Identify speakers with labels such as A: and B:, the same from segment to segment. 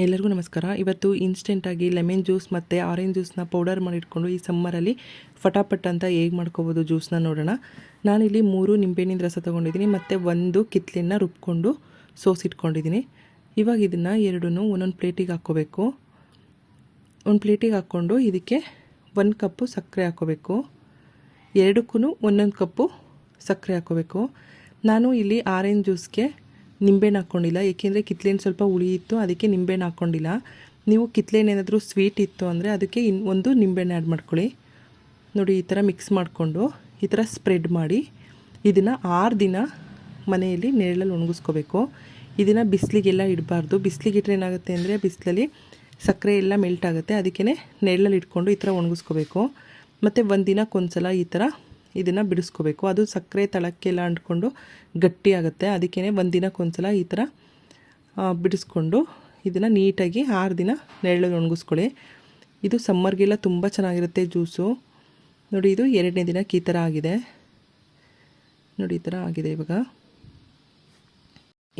A: ಎಲ್ಲರಿಗೂ ನಮಸ್ಕಾರ. ಇವತ್ತು ಇನ್ಸ್ಟೆಂಟಾಗಿ ಲೆಮನ್ ಜ್ಯೂಸ್ ಮತ್ತು ಆರೆಂಜ್ ಜ್ಯೂಸ್ನ ಪೌಡರ್ ಮಾಡಿಟ್ಕೊಂಡು ಈ ಸಮ್ಮರಲ್ಲಿ ಫಟಾಫಟ್ ಅಂತ ಹೇಗೆ ಮಾಡ್ಕೋಬೋದು ಜ್ಯೂಸ್ನ ನೋಡೋಣ. ನಾನಿಲ್ಲಿ 3 ನಿಂಬೆಹಣ್ಣಿನ ರಸ ತೊಗೊಂಡಿದ್ದೀನಿ ಮತ್ತು 1 ಕಿತ್ತಲೆನ ರುಬ್ಕೊಂಡು ಸೋಸಿಟ್ಕೊಂಡಿದ್ದೀನಿ. ಇವಾಗ ಇದನ್ನು ಎರಡನ್ನೂ ಒಂದೊಂದು ಪ್ಲೇಟಿಗೆ ಹಾಕ್ಕೋಬೇಕು. ಒಂದು ಪ್ಲೇಟಿಗೆ ಹಾಕ್ಕೊಂಡು ಇದಕ್ಕೆ 1 ಕಪ್ಪು ಸಕ್ಕರೆ ಹಾಕ್ಕೋಬೇಕು. ಎರಡಕ್ಕೂ ಒಂದೊಂದು ಕಪ್ಪು ಸಕ್ಕರೆ ಹಾಕ್ಕೋಬೇಕು. ನಾನು ಇಲ್ಲಿ ಆರೆಂಜ್ ಜ್ಯೂಸ್ಗೆ ನಿಂಬೆಹಣ್ಣು ಹಾಕ್ಕೊಂಡಿಲ್ಲ, ಏಕೆಂದರೆ ಕಿತ್ತಲೆಹಣ್ಣು ಸ್ವಲ್ಪ ಹುಳಿ ಇತ್ತು, ಅದಕ್ಕೆ ನಿಂಬೆಹಣ್ಣು ಹಾಕ್ಕೊಂಡಿಲ್ಲ. ನೀವು ಕಿತ್ತಲೆಹಣ್ಣು ಏನಾದರೂ ಸ್ವೀಟ್ ಇತ್ತು ಅಂದರೆ ಅದಕ್ಕೆ ಒಂದು ನಿಂಬೆಹಣ್ಣು ಆ್ಯಡ್ ಮಾಡ್ಕೊಳ್ಳಿ. ನೋಡಿ, ಈ ಥರ ಮಿಕ್ಸ್ ಮಾಡಿಕೊಂಡು ಈ ಥರ ಸ್ಪ್ರೆಡ್ ಮಾಡಿ ಇದನ್ನು 6 ದಿನ ಮನೆಯಲ್ಲಿ ನೆರಳಲ್ಲಿ ಒಣಗಿಸ್ಕೋಬೇಕು. ಇದನ್ನು ಬಿಸಿಲಿಗೆಲ್ಲ ಇಡಬಾರ್ದು. ಬಿಸಿಲಿಗಿಟ್ರೆ ಏನಾಗುತ್ತೆ ಅಂದರೆ ಬಿಸಿಲಲ್ಲಿ ಸಕ್ಕರೆ ಎಲ್ಲ ಮೆಲ್ಟ್ ಆಗುತ್ತೆ. ಅದಕ್ಕೆ ನೆರಳಲ್ಲಿ ಇಟ್ಕೊಂಡು ಈ ಥರ ಒಣಗಿಸ್ಕೋಬೇಕು. ಮತ್ತು ಒಂದು ದಿನಕ್ಕೊಂದ್ಸಲ ಈ ಥರ ಇದನ್ನು ಬಿಡಿಸ್ಕೋಬೇಕು. ಅದು ಸಕ್ಕರೆ ತಳಕ್ಕೆಲ್ಲ ಅಂಟ್ಕೊಂಡು ಗಟ್ಟಿ ಆಗುತ್ತೆ. ಅದಕ್ಕೇ ಒಂದು ದಿನಕ್ಕೊಂದ್ಸಲ ಈ ಥರ ಬಿಡಿಸ್ಕೊಂಡು ಇದನ್ನು ನೀಟಾಗಿ 6 ದಿನ ನೆರಳಲ್ಲಿ ಒಣಗಿಸ್ಕೊಳ್ಳಿ. ಇದು ಸಮ್ಮರ್ಗೆಲ್ಲ ತುಂಬ ಚೆನ್ನಾಗಿರುತ್ತೆ ಜ್ಯೂಸು. ನೋಡಿ, ಇದು 2ನೇ ದಿನಕ್ಕೆ ಈ ಥರ ಆಗಿದೆ. ನೋಡಿ, ಈ ಥರ ಆಗಿದೆ. ಇವಾಗ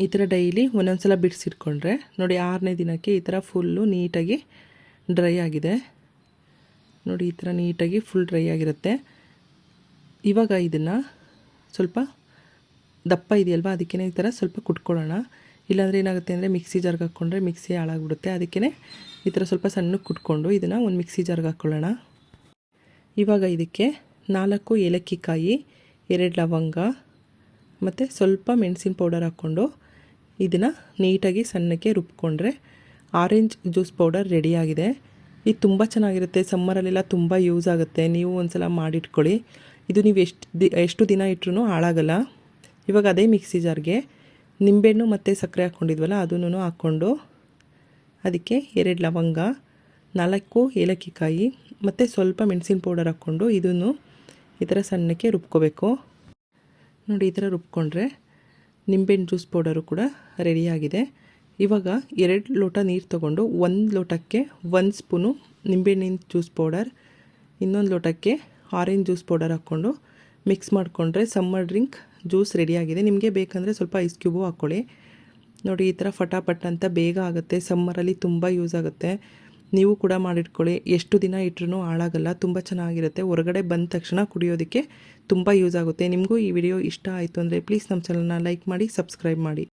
A: ಈ ಥರ ಡೈಲಿ ಒಂದೊಂದು ಸಲ ಬಿಡಿಸಿಟ್ಕೊಂಡ್ರೆ ನೋಡಿ 6ನೇ ದಿನಕ್ಕೆ ಈ ಥರ ಫುಲ್ಲು ನೀಟಾಗಿ ಡ್ರೈ ಆಗಿದೆ. ನೋಡಿ, ಈ ಥರ ನೀಟಾಗಿ ಫುಲ್ ಡ್ರೈ ಆಗಿರುತ್ತೆ. ಇವಾಗ ಇದನ್ನು ಸ್ವಲ್ಪ ದಪ್ಪ ಇದೆಯಲ್ವ, ಅದಕ್ಕೇ ಈ ಥರ ಸ್ವಲ್ಪ ಕುಟ್ಕೊಳ್ಳೋಣ. ಇಲ್ಲಾಂದರೆ ಏನಾಗುತ್ತೆ ಅಂದರೆ ಮಿಕ್ಸಿ ಜಾರ್ಗೆ ಹಾಕ್ಕೊಂಡ್ರೆ ಮಿಕ್ಸಿ ಹಾಳಾಗ್ಬಿಡುತ್ತೆ. ಅದಕ್ಕೇ ಈ ಥರ ಸ್ವಲ್ಪ ಸಣ್ಣಕ್ಕೆ ಕುಟ್ಕೊಂಡು ಇದನ್ನು ಒಂದು ಮಿಕ್ಸಿ ಜಾರ್ಗೆ ಹಾಕ್ಕೊಳ್ಳೋಣ. ಇವಾಗ ಇದಕ್ಕೆ 4 ಏಲಕ್ಕಿ ಕಾಯಿ, 2 ಲವಂಗ ಮತ್ತು ಸ್ವಲ್ಪ ಮೆಣಸಿನ ಪೌಡರ್ ಹಾಕ್ಕೊಂಡು ಇದನ್ನು ನೀಟಾಗಿ ಸಣ್ಣಕ್ಕೆ ರುಬ್ಕೊಂಡ್ರೆ ಆರೆಂಜ್ ಜ್ಯೂಸ್ ಪೌಡರ್ ರೆಡಿಯಾಗಿದೆ. ಇದು ತುಂಬ ಚೆನ್ನಾಗಿರುತ್ತೆ. ಸಮ್ಮರಲ್ಲೆಲ್ಲ ತುಂಬ ಯೂಸ್ ಆಗುತ್ತೆ. ನೀವು ಒಂದು ಸಲ ಮಾಡಿಟ್ಕೊಳ್ಳಿ. ಇದು ನೀವು ಎಷ್ಟು ದಿನ ಇಟ್ಟರೂ ಹಾಳಾಗಲ್ಲ. ಇವಾಗ ಅದೇ ಮಿಕ್ಸಿ ಜಾರ್ಗೆ ನಿಂಬೆಹಣ್ಣು ಮತ್ತು ಸಕ್ಕರೆ ಹಾಕ್ಕೊಂಡಿದ್ವಲ್ಲ ಅದನ್ನು ಹಾಕ್ಕೊಂಡು ಅದಕ್ಕೆ 2 ಲವಂಗ, 4 ಏಲಕ್ಕಿ ಕಾಯಿ ಮತ್ತು ಸ್ವಲ್ಪ ಮೆಣಸಿನ ಪೌಡರ್ ಹಾಕ್ಕೊಂಡು ಇದನ್ನು ಈ ಥರ ಸಣ್ಣಕ್ಕೆ ರುಬ್ಕೋಬೇಕು. ನೋಡಿ, ಈ ಥರ ರುಬ್ಕೊಂಡ್ರೆ ನಿಂಬೆಹಣ್ಣು ಜ್ಯೂಸ್ ಪೌಡರು ಕೂಡ ರೆಡಿಯಾಗಿದೆ. ಇವಾಗ 2 ಲೋಟ ನೀರು ತೊಗೊಂಡು 1 ಲೋಟಕ್ಕೆ 1 ಸ್ಪೂನು ನಿಂಬೆಹಣ್ಣಿನ ಜ್ಯೂಸ್ ಪೌಡರ್, ಇನ್ನೊಂದು ಲೋಟಕ್ಕೆ ಆರೆಂಜ್ ಜ್ಯೂಸ್ ಪೌಡರ್ ಹಾಕ್ಕೊಂಡು ಮಿಕ್ಸ್ ಮಾಡಿಕೊಂಡ್ರೆ ಸಮ್ಮರ್ ಡ್ರಿಂಕ್ ಜ್ಯೂಸ್ ರೆಡಿಯಾಗಿದೆ. ನಿಮಗೆ ಬೇಕಂದರೆ ಸ್ವಲ್ಪ ಐಸ್ ಕ್ಯೂಬು ಹಾಕ್ಕೊಳ್ಳಿ. ನೋಡಿ, ಈ ಥರ ಫಟಾಫಟ್ ಅಂತ ಬೇಗ ಆಗುತ್ತೆ. ಸಮ್ಮರಲ್ಲಿ ತುಂಬ ಯೂಸ್ ಆಗುತ್ತೆ. ನೀವು ಕೂಡ ಮಾಡಿಟ್ಕೊಳ್ಳಿ. ಎಷ್ಟು ದಿನ ಇಟ್ಟರೂ ಹಾಳಾಗಲ್ಲ. ತುಂಬ ಚೆನ್ನಾಗಿರುತ್ತೆ. ಹೊರಗಡೆ ಬಂದ ತಕ್ಷಣ ಕುಡಿಯೋದಕ್ಕೆ ತುಂಬ ಯೂಸ್ ಆಗುತ್ತೆ. ನಿಮಗೂ ಈ ವಿಡಿಯೋ ಇಷ್ಟ ಆಯಿತು ಅಂದರೆ ಪ್ಲೀಸ್ ನಮ್ಮ ಚಾನಲ್ನ ಲೈಕ್ ಮಾಡಿ, ಸಬ್ಸ್ಕ್ರೈಬ್ ಮಾಡಿ.